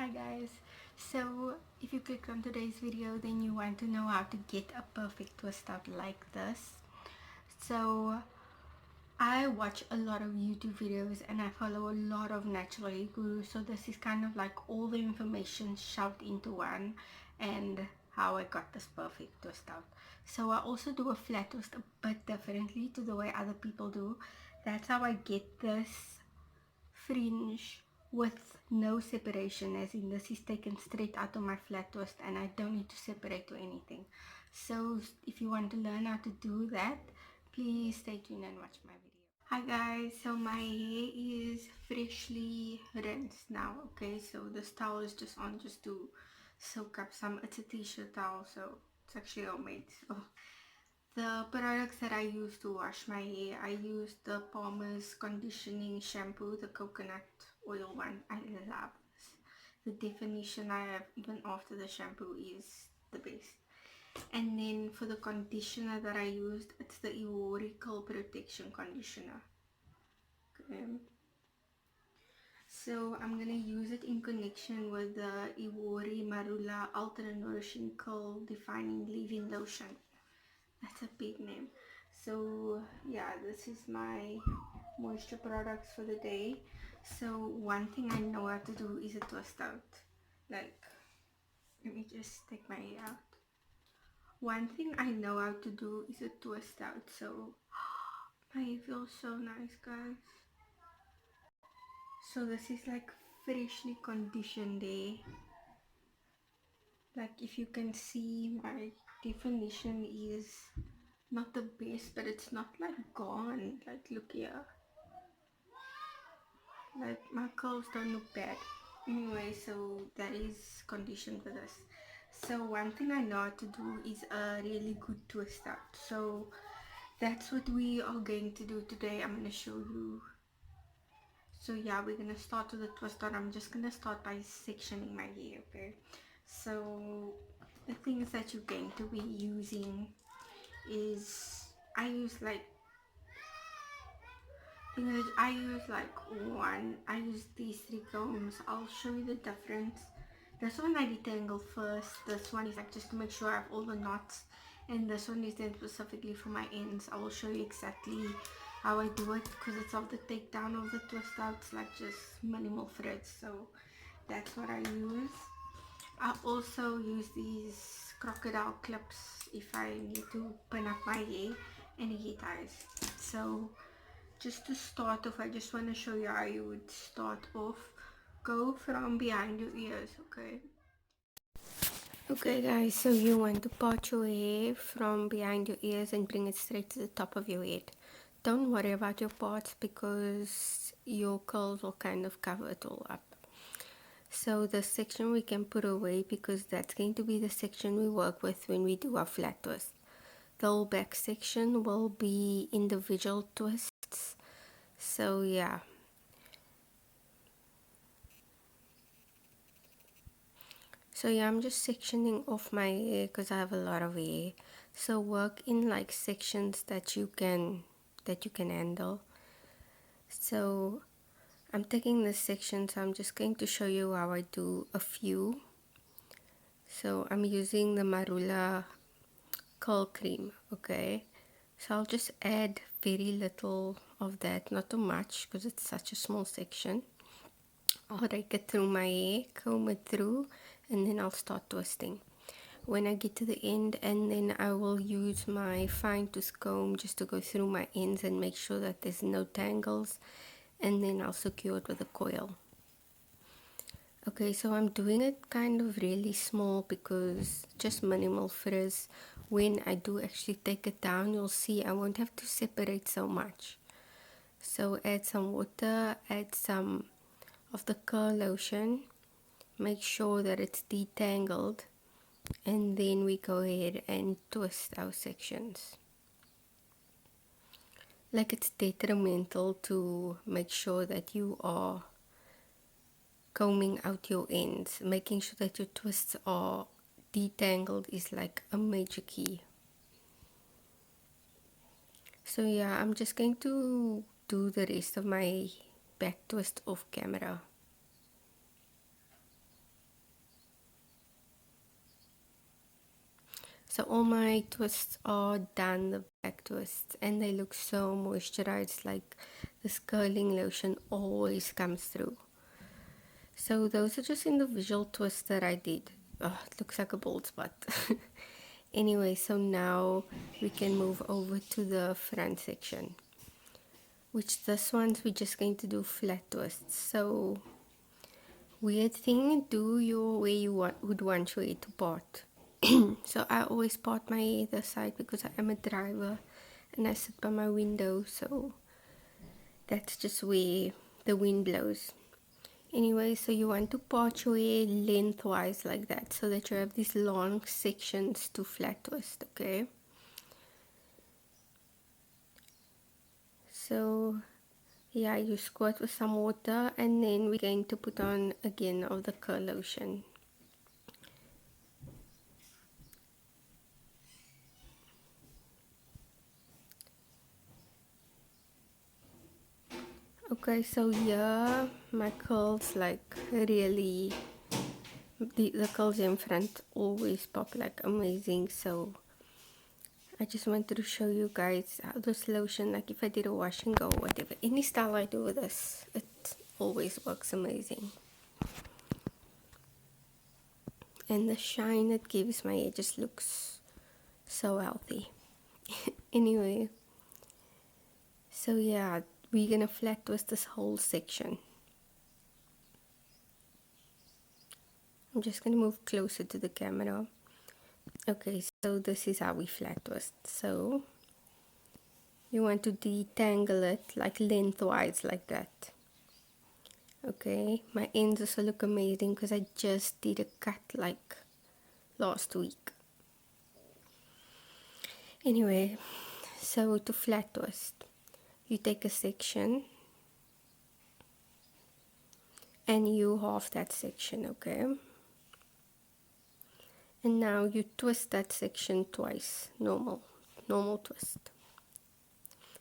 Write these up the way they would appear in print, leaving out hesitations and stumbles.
Hi guys, so if you clicked on today's video then you want to know how to get a perfect twist out like this. So I watch a lot of YouTube videos and I follow a lot of natural hair gurus, so this is kind of like all the information shoved into one and how I got this perfect twist out. So I also do a flat twist a bit differently to the way other people do. That's how I get this fringe with no separation, as in this is taken straight out of my flat twist and I don't need to separate or anything. So if you want to learn how to do that, please stay tuned and watch my video. Hi guys, so my hair is freshly rinsed now. Okay, so this towel is just on just to soak up some. It's a t-shirt towel, so it's actually homemade. So the products that I use to wash my hair, I use the Palmer's conditioning shampoo, the coconut oil one. I love this. The definition I have even after the shampoo is the best. And then for the conditioner that I used, it's the Iwori Curl Protection Conditioner. Okay. So I'm gonna use it in connection with the Iwori Marula Ultra-Nourishing Curl Defining Leave-In Lotion. That's a big name. So yeah, this is my moisture products for the day. So one thing I know how to do is a twist out. Like, let me just take my hair out. One thing I know how to do is a twist out. So my hair feels so nice, guys. So this is like freshly conditioned hair. Like if you can see, my definition is not the best, but it's not like gone. Like look here, like my curls don't look bad anyway. So that is conditioned for this. So one thing I know how to do is a really good twist out. So that's what we are going to do today. I'm going to show you. So yeah, we're going to start with the twist out. I'm just going to start by sectioning my hair. Okay, so the things that you're going to be using is, I use like I use these three combs. I'll show you the difference. This one I detangle first. This one is like just to make sure I have all the knots, and this one is then specifically for my ends. I will show you exactly how I do it because it's of the takedown of the twist outs, like just minimal threads. So that's what I use. I also use these crocodile clips if I need to pin up my hair and hair ties. So just to start off, I just want to show you how you would start off. Go from behind your ears. Okay guys, so you want to part your hair from behind your ears and bring it straight to the top of your head. Don't worry about your parts because your curls will kind of cover it all up. So the section we can put away because that's going to be the section we work with when we do our flat twist. The whole back section will be individual twists. So yeah. So yeah, I'm just sectioning off my hair because I have a lot of hair. So work in like sections that you can handle. So I'm taking this section, so I'm just going to show you how I do a few. So I'm using the Marula curl cream. Okay, so I'll just add very little of that, not too much because it's such a small section. I'll rake it through my hair, comb it through, and then I'll start twisting when I get to the end, and then I will use my fine tooth comb just to go through my ends and make sure that there's no tangles, and then I'll secure it with a coil. Okay, so I'm doing it kind of really small because just minimal frizz. When I do actually take it down, you'll see I won't have to separate so much. So add some water, add some of the curl lotion, make sure that it's detangled, and then we go ahead and twist our sections. Like it's detrimental to make sure that you are combing out your ends. Making sure that your twists are detangled is like a major key. So yeah, I'm just going to do the rest of my back twist off camera. So all my twists are done, the back twists, and they look so moisturized, like this curling lotion always comes through. So those are just individual twists that I did. Oh, it looks like a bald spot. Anyway, so now we can move over to the front section, which this one's we're just going to do flat twists. So weird thing, do your way you would want your hair to part. So I always part my hair this side because I am a driver and I sit by my window, so that's just where the wind blows. Anyway, so you want to part your hair lengthwise like that, so that you have these long sections to flat twist, okay? So yeah, you squirt with some water, and then we're going to put on again of the curl lotion. Okay, so yeah, my curls like really, the curls in front always pop like amazing. So I just wanted to show you guys how this lotion, like if I did a wash and go or whatever, any style I do with this, it always works amazing. And the shine it gives my hair just looks so healthy. Anyway, so yeah, we're gonna flat twist this whole section. I'm just gonna move closer to the camera. Okay, so this is how we flat twist. So you want to detangle it like lengthwise like that. Okay, my ends also look amazing because I just did a cut like last week. Anyway, so to flat twist, you take a section and you half that section, okay? And now you twist that section twice, normal twist.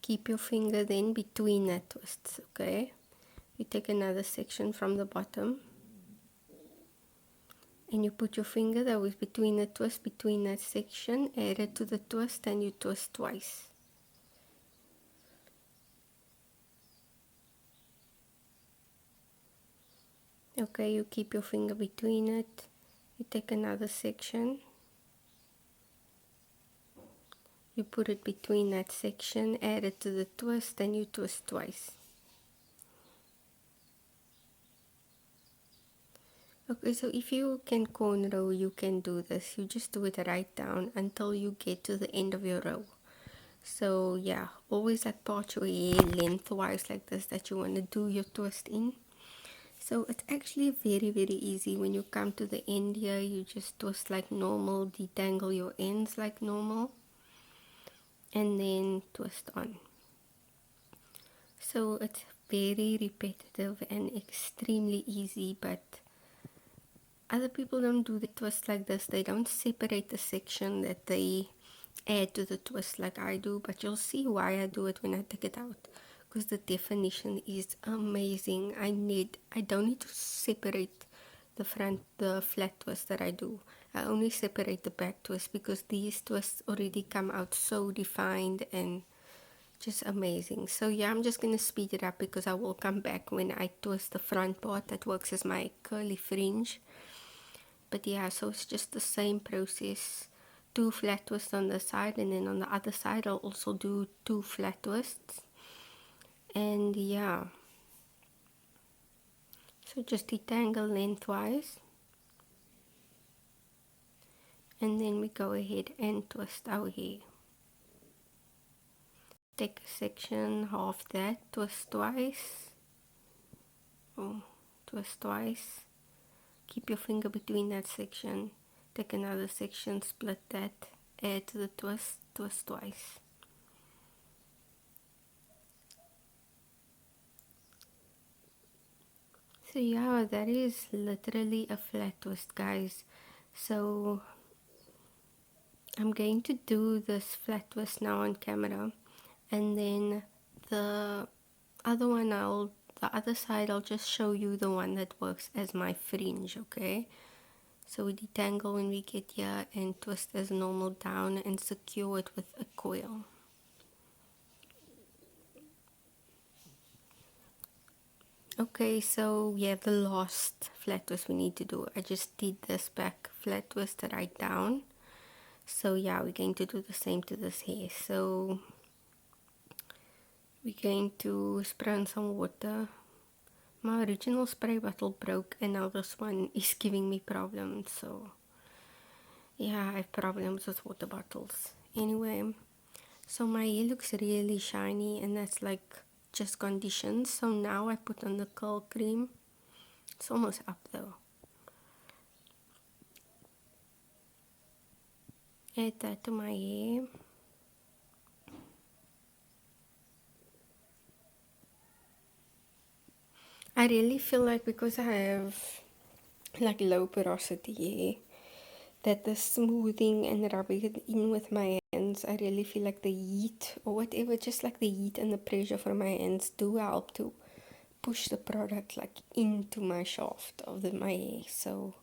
Keep your finger then between that twists, okay? You take another section from the bottom and you put your finger that was between the twist, between that section, add it to the twist, and you twist twice. Okay, you keep your finger between it, you take another section, you put it between that section, add it to the twist, and you twist twice. Okay, so if you can cornrow, you can do this. You just do it right down until you get to the end of your row. So yeah, always like part your hair lengthwise like this that you want to do your twist in. So it's actually very easy. When you come to the end here, you just twist like normal, detangle your ends like normal, and then twist on. So it's very repetitive and extremely easy, but other people don't do the twist like this. They don't separate the section that they add to the twist like I do, but you'll see why I do it when I take it out, because the definition is amazing. I don't need to separate the flat twist that I do. I only separate the back twist because these twists already come out so defined and just amazing. So yeah, I'm just gonna speed it up because I will come back when I twist the front part that works as my curly fringe. But yeah, so it's just the same process. 2 flat twists on the side, and then on the other side I'll also do 2 flat twists. And yeah, so just detangle lengthwise, and then we go ahead and twist our hair. Take a section, half that, twist twice, twist twice, keep your finger between that section, take another section, split that, add to the twist, twist twice. So yeah, that is literally a flat twist, guys. So I'm going to do this flat twist now on camera, and then the other side I'll just show you the one that works as my fringe, okay? So we detangle when we get here and twist as normal down and secure it with a coil. Okay, so we have the last flat twist we need to do. I just did this back flat twist right down. So yeah, we're going to do the same to this hair. So we're going to spray on some water. My original spray bottle broke and now this one is giving me problems. So yeah, I have problems with water bottles. Anyway, so my hair looks really shiny and that's like just conditioned. So now I put on the curl cream. It's almost up though. Add that to my hair. I really feel like because I have like low porosity hair, that the smoothing and rubbing it in with my hands, I really feel like the heat or whatever, just like the heat and the pressure from my hands do help to push the product like into my shaft of my hair. So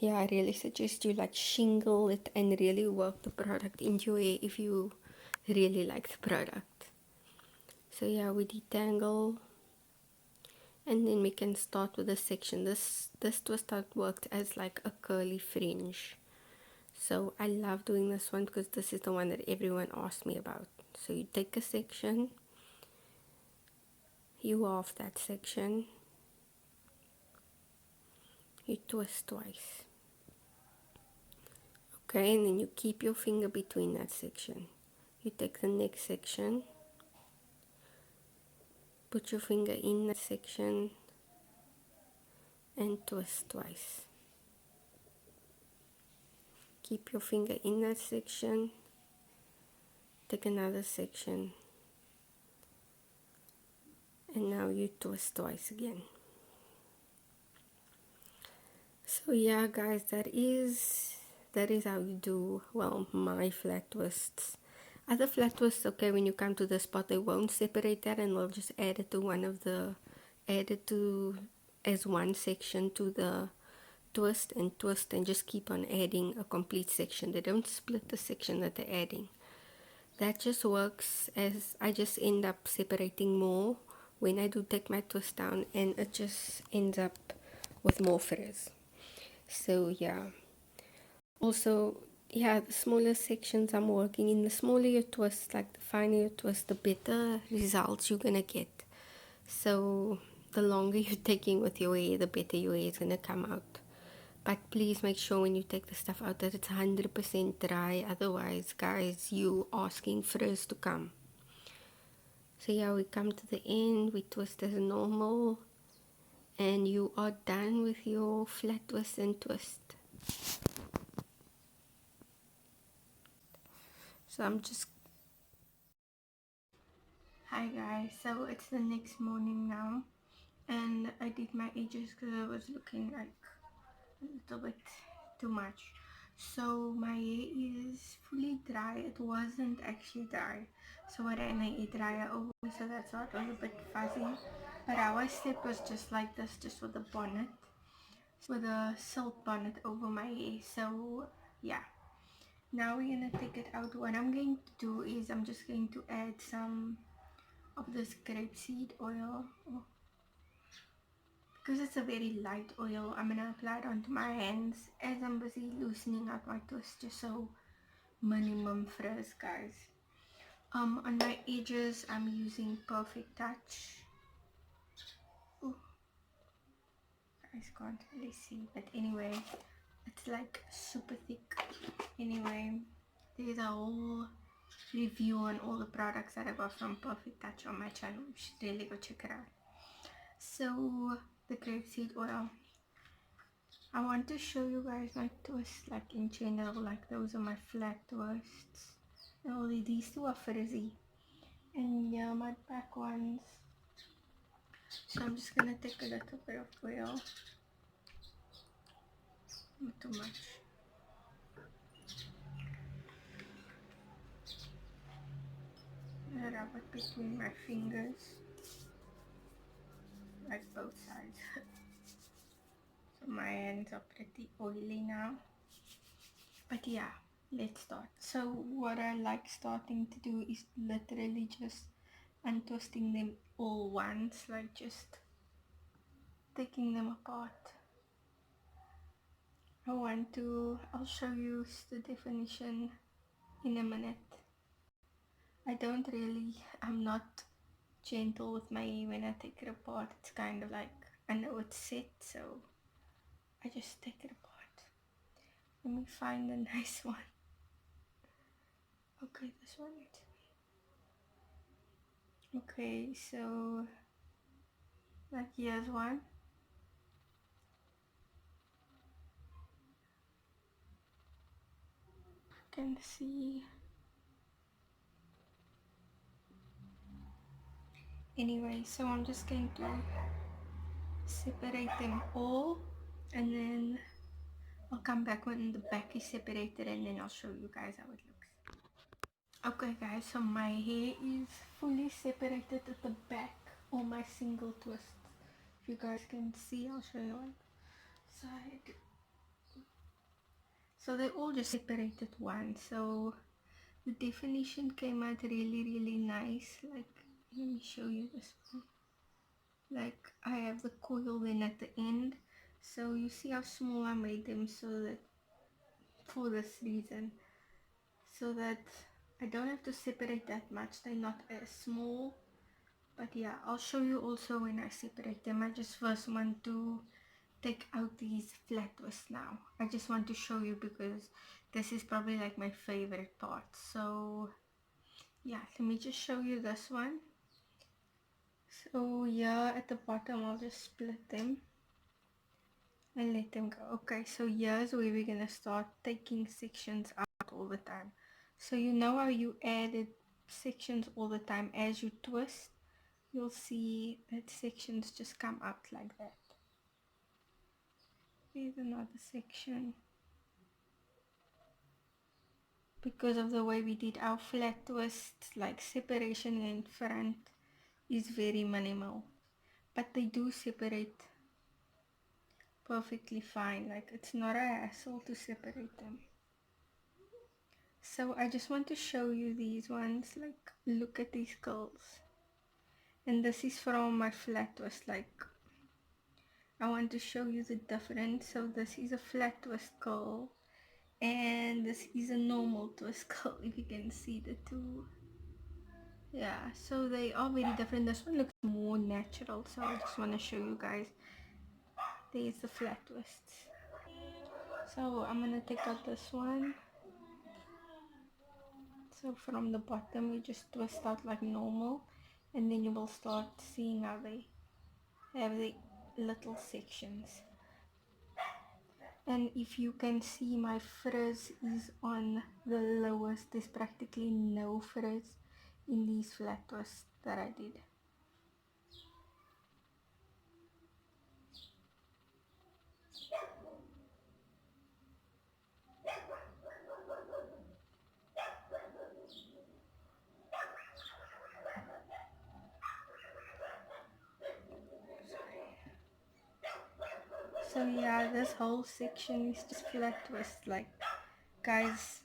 yeah, I really suggest you like shingle it and really work the product into your hair if you really like the product. So yeah, we detangle and then we can start with a section. This twist out worked as like a curly fringe. So I love doing this one because this is the one that everyone asked me about. So you take a section, you half that section, you twist twice. Okay, and then you keep your finger between that section. You take the next section, put your finger in that section and twist twice. Keep your finger in that section, take another section, and now you twist twice again. So yeah guys, that is how you do, well, my flat twists. Other flat twists, okay, when you come to the spot they won't separate that and they'll just add it to as one section to the twist and just keep on adding a complete section. They don't split the section that they're adding. That just works as I just end up separating more when I do take my twist down and it just ends up with more frizz. So yeah, also yeah, the smaller sections I'm working in, the smaller your twist, like the finer your twist, the better results you're gonna get. So the longer you're taking with your hair, the better your hair is gonna come out. But please make sure when you take the stuff out that it's 100% dry, otherwise guys, you asking frizz to come. So yeah, we come to the end, we twist as normal and you are done with your flat twist and twist. So I'm just... Hi guys, so it's the next morning now and I did my edges because I was looking like a little bit too much. So my hair is fully dry. It wasn't actually dry, so I ran a hair dryer over, so that's why it was a bit fuzzy. But our step was just like this, just with a bonnet, with a silk bonnet over my hair. So yeah, now we're gonna take it out. What I'm going to do is I'm just going to add some of this grapeseed oil. Because it's a very light oil, I'm gonna apply it onto my hands as I'm busy loosening out my twist, just so minimum frizz, guys. On my edges I'm using Perfect Touch. Ooh, guys can't really see, but anyway, it's like super thick. Anyway, there's a whole review on all the products that I got from Perfect Touch on my channel. You should really go check it out. So the grapeseed oil, I want to show you guys my twists, like in general, like those are my flat twists. And only these two are frizzy. And yeah, my back ones. So I'm just gonna take a little bit of oil. Not too much. And rub it between my fingers. Like both sides. So my hands are pretty oily now. But yeah, let's start. So what I like starting to do is literally just untwisting them all once, like just taking them apart. I'll show you the definition in a minute. I'm not gentle with my hair when I take it apart. It's kind of like, I know it's set, so I just take it apart. Let me find a nice one. Okay, this one. Okay, so like here's one. You can see. Anyway, so I'm just going to separate them all, and then I'll come back when the back is separated, and then I'll show you guys how it looks. Okay guys, so my hair is fully separated at the back, all my single twists. If you guys can see, I'll show you one side. So they all just separated one. So the definition came out really nice. Like, let me show you this one. Like, I have the coil then at the end. So you see how small I made them, so that for this reason, so that I don't have to separate that much. They're not as small. But yeah, I'll show you also when I separate them. I just first want to take out these flat twists now. I just want to show you because this is probably like my favorite part. So yeah, let me just show you this one. So yeah, at the bottom I'll just split them and let them go. Okay, so here's where we're gonna start taking sections out all the time. So you know how you added sections all the time as you twist, you'll see that sections just come out like that. Here's another section. Because of the way we did our flat twists, like separation in front is very minimal, but they do separate perfectly fine. Like, it's not a hassle to separate them. So I just want to show you these ones. Like, look at these curls, and this is from my flat twist. Like, I want to show you the difference. So this is a flat twist curl, and this is a normal twist curl, if you can see the two. Yeah, so they are very different. This one looks more natural, so I just want to show you guys. There's the flat twists. So I'm gonna take out this one. So from the bottom you just twist out like normal, and then you will start seeing how they have the little sections. And if you can see, my frizz is on the lowest. There's practically no frizz in these flat twists that I did. So yeah, this whole section is just flat twist. Like, guys,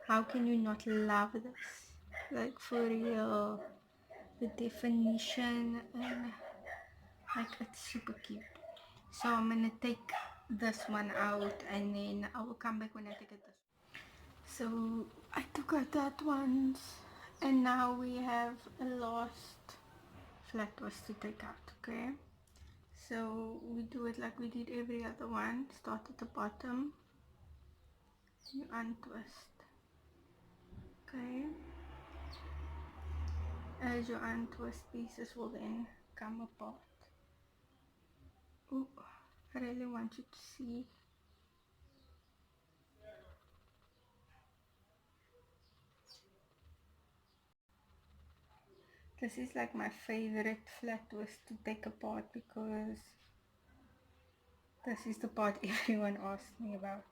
how can you not love this? Like, for real, the definition, and like, it's super cute. So I'm gonna take this one out, and then I will come back when I take it this. So I took out that one, and now we have a last flat twist to take out. Okay, so we do it like we did every other one. Start at the bottom, you untwist. Okay, as your untwist, pieces will then come apart. Oh, I really want you to see. This is like my favorite flat twist to take apart because this is the part everyone asks me about.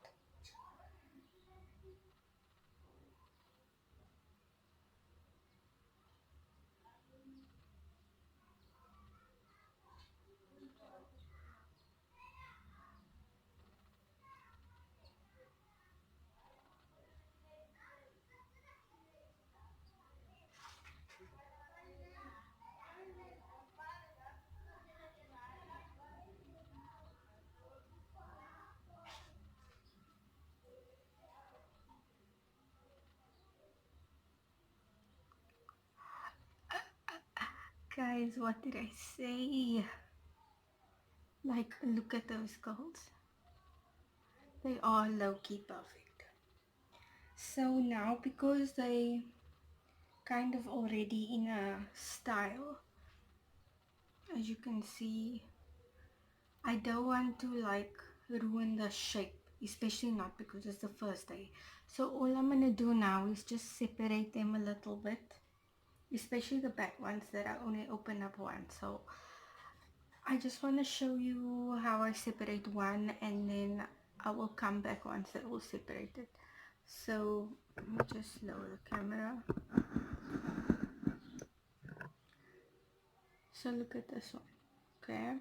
Guys, what did I say? Like, look at those curls. They are low-key perfect. So now, because they kind of already in a style, as you can see, I don't want to like ruin the shape, especially not because it's the first day. So all I'm gonna do now is just separate them a little bit, especially the back ones that I only open up once. So I just want to show you how I separate one, and then I will come back once they're all separated. So let me just lower the camera. So look at this one, okay?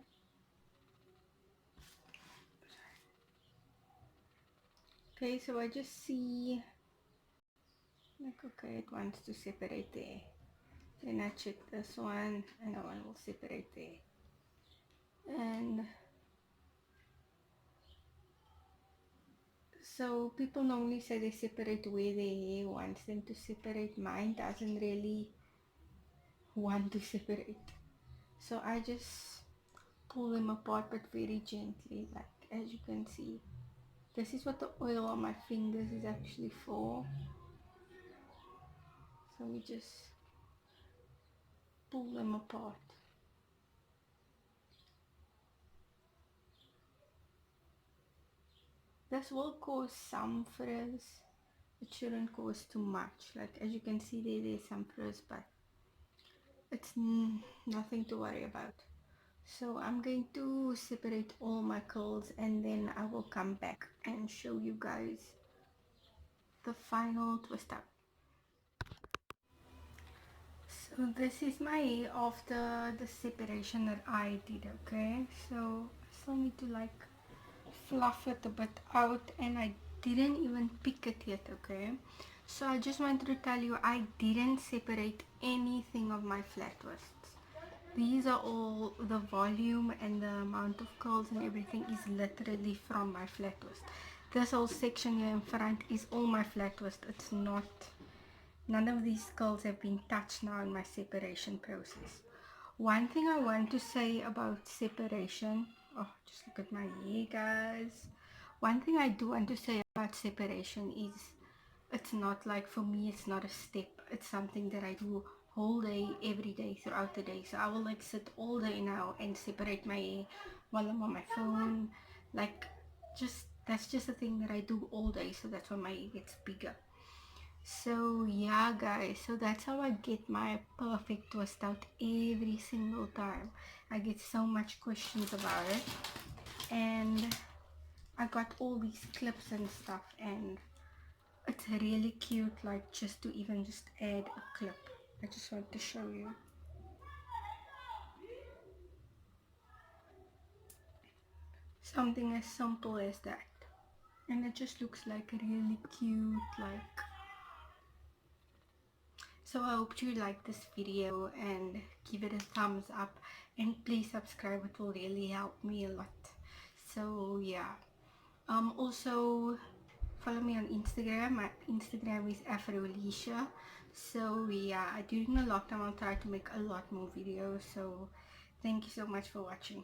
Okay, so I just see like, okay, it wants to separate there. Then I check this one, and that one will separate there. And so people normally say they separate where their hair wants them to separate. Mine doesn't really want to separate. So I just pull them apart, but very gently, like as you can see. This is what the oil on my fingers is actually for. So we just pull them apart. This will cause some frizz. It shouldn't cause too much. Like as you can see there's some frizz, but it's nothing to worry about. So I'm going to separate all my curls, and then I will come back and show you guys the final twist up. So this is my hair after the separation that I did, okay? So I still need to like fluff it a bit out, and I didn't even pick it yet, okay? So I just wanted to tell you I didn't separate anything of my flat twists. These are all, the volume and the amount of curls and everything is literally from my flat twist. This whole section here in front is all my flat twist. It's not, none of these curls have been touched now in my separation process. One thing I want to say about separation, oh, just look at my hair, guys. One thing I do want to say about separation is it's not like, for me, it's not a step. It's something that I do whole day, every day, throughout the day. So I will like sit all day now and separate my hair while I'm on my phone. Like, just, that's just a thing that I do all day. So that's why my hair gets bigger. So yeah guys, so that's how I get my perfect twist out every single time. I get so much questions about it, and I got all these clips and stuff, and it's really cute, like just to even just add a clip. I just want to show you. Something as simple as that. And it just looks like really cute, like. So I hope you like this video and give it a thumbs up, and please subscribe, it will really help me a lot. So yeah, also follow me on Instagram. My Instagram is Afroleisha. So yeah, during the lockdown I'll try to make a lot more videos. So thank you so much for watching.